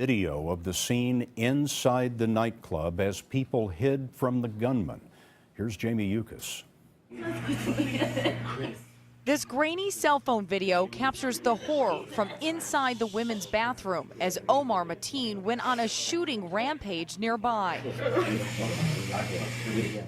Video of the scene inside the nightclub as people hid from the gunman. Here's Jamie Yukas. This grainy cell phone video captures the horror from inside the women's bathroom as Omar Mateen went on a shooting rampage nearby.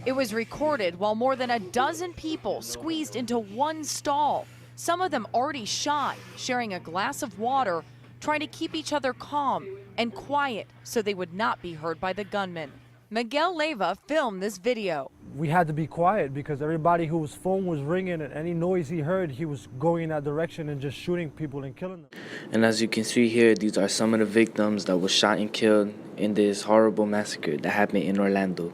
It was recorded while more than a dozen people squeezed into one stall, some of them already shot, sharing a glass of water, trying to keep each other calm and quiet so they would not be heard by the gunman. Miguel Leyva filmed this video. We had to be quiet because everybody whose phone was ringing and any noise he heard, he was going in that direction and just shooting people and killing them. And as you can see here, these are some of the victims that were shot and killed in this horrible massacre that happened in Orlando.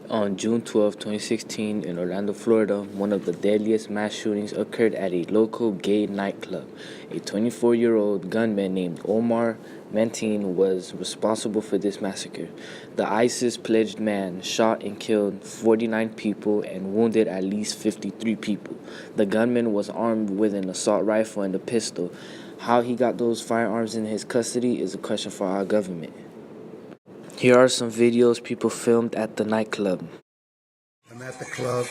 On June 12, 2016, in Orlando, Florida, one of the deadliest mass shootings occurred at a local gay nightclub. A 24-year-old gunman named Omar Mateen was responsible for this massacre. The ISIS-pledged man shot and killed 49 people and wounded at least 53 people. The gunman was armed with an assault rifle and a pistol. How he got those firearms in his custody is a question for our government. Here are some videos people filmed at the nightclub. I'm at the club.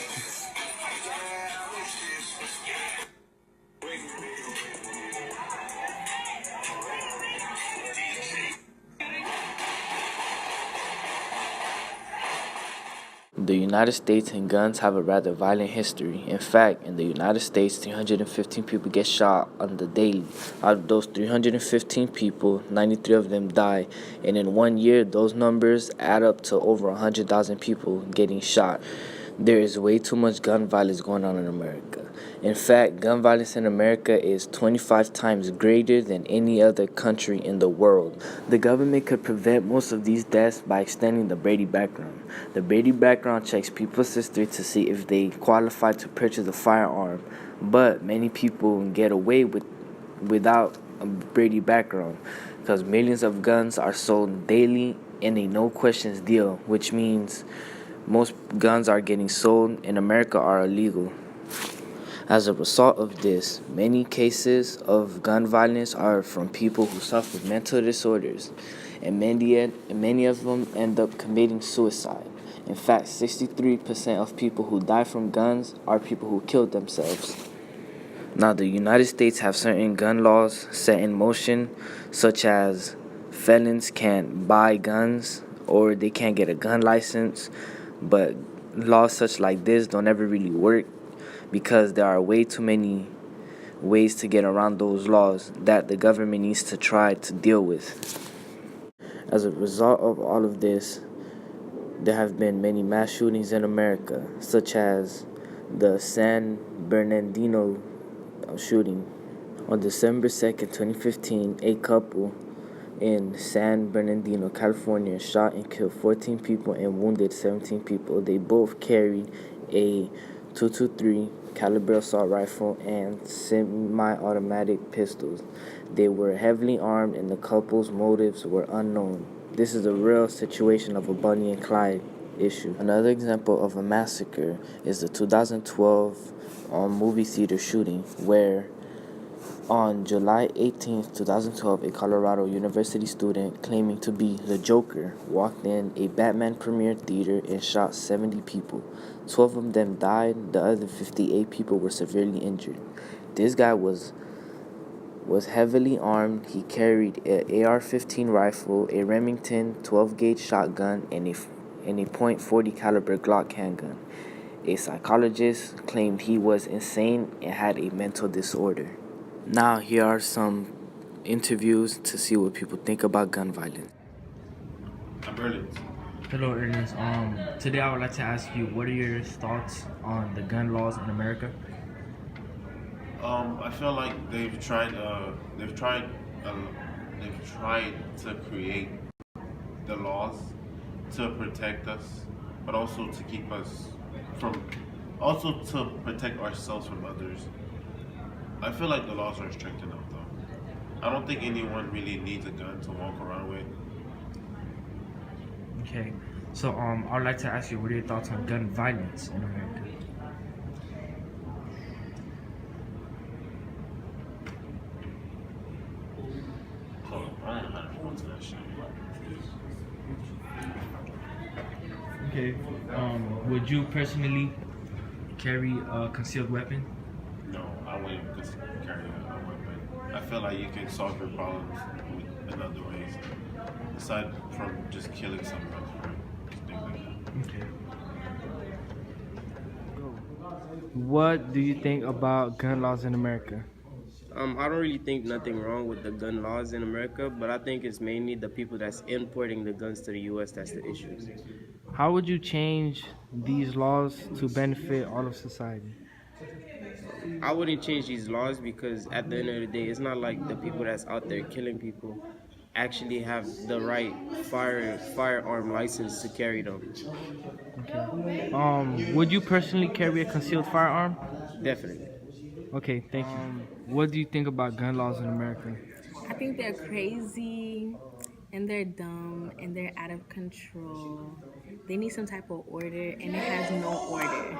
The United States and guns have a rather violent history. In fact, in the United States, 315 people get shot on the daily. Out of those 315 people, 93 of them die. And in 1 year, those numbers add up to over 100,000 people getting shot. There is way too much gun violence going on in America. In fact, gun violence in America is 25 times greater than any other country in the world. The government could prevent most of these deaths by extending the Brady background. The Brady background checks people's history to see if they qualify to purchase a firearm, but many people get away without a Brady background because millions of guns are sold daily in a no-questions deal, which means most guns are getting sold in America are illegal. As a result of this, many cases of gun violence are from people who suffer mental disorders, and many of them end up committing suicide. In fact, 63% of people who die from guns are people who killed themselves. Now, the United States have certain gun laws set in motion, such as felons can't buy guns or they can't get a gun license. But laws such like this don't ever really work because there are way too many ways to get around those laws that the government needs to try to deal with. As a result of all of this, there have been many mass shootings in America, such as the San Bernardino shooting. On December 2nd, 2015, a couple in San Bernardino, California, shot and killed 14 people and wounded 17 people. They both carried a .223 caliber assault rifle and semi-automatic pistols. They were heavily armed and the couple's motives were unknown. This is a real situation of a Bonnie and Clyde issue. Another example of a massacre is the 2012 movie theater shooting where on July 18, 2012, a Colorado University student claiming to be the Joker walked in a Batman premiere theater and shot 70 people. 12 of them died, the other 58 people were severely injured. This guy was heavily armed. He carried an AR-15 rifle, a Remington 12-gauge shotgun, and a .40 caliber Glock handgun. A psychologist claimed he was insane and had a mental disorder. Now, here are some interviews to see what people think about gun violence. I'm Ernest. Hello, Ernest. Today I would like to ask you, what are your thoughts on the gun laws in America? I feel like they've tried to create the laws to protect us, but also to keep us to protect ourselves from others. I feel like the laws are strict enough, though. I don't think anyone really needs a gun to walk around with. Okay, so I would like to ask you, what are your thoughts on gun violence in America? responsible to that shit. Okay. Would you personally carry a concealed weapon? No, I wouldn't just carry a weapon. I feel like you can solve your problems in other ways, aside from just killing someone, right? Things like that. Okay. What do you think about gun laws in America? I don't really think nothing wrong with the gun laws in America, but I think it's mainly the people that's importing the guns to the U.S. that's the issue. How would you change these laws to benefit all of society? I wouldn't change these laws because at the end of the day, it's not like the people that's out there killing people actually have the right firearm license to carry them. Okay. Would you personally carry a concealed firearm? Definitely. Okay, thank you. What do you think about gun laws in America? I think they're crazy and they're dumb and they're out of control. They need some type of order and it has no order.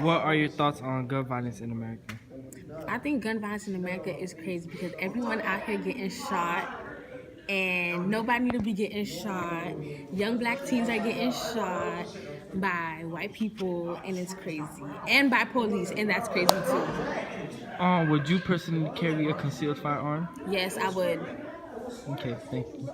What are your thoughts on gun violence in America? I think gun violence in America is crazy because everyone out here getting shot and nobody need to be getting shot. Young black teens are getting shot by white people and it's crazy. And by police and that's crazy too. Would you personally carry a concealed firearm? Yes, I would. Okay, thank you.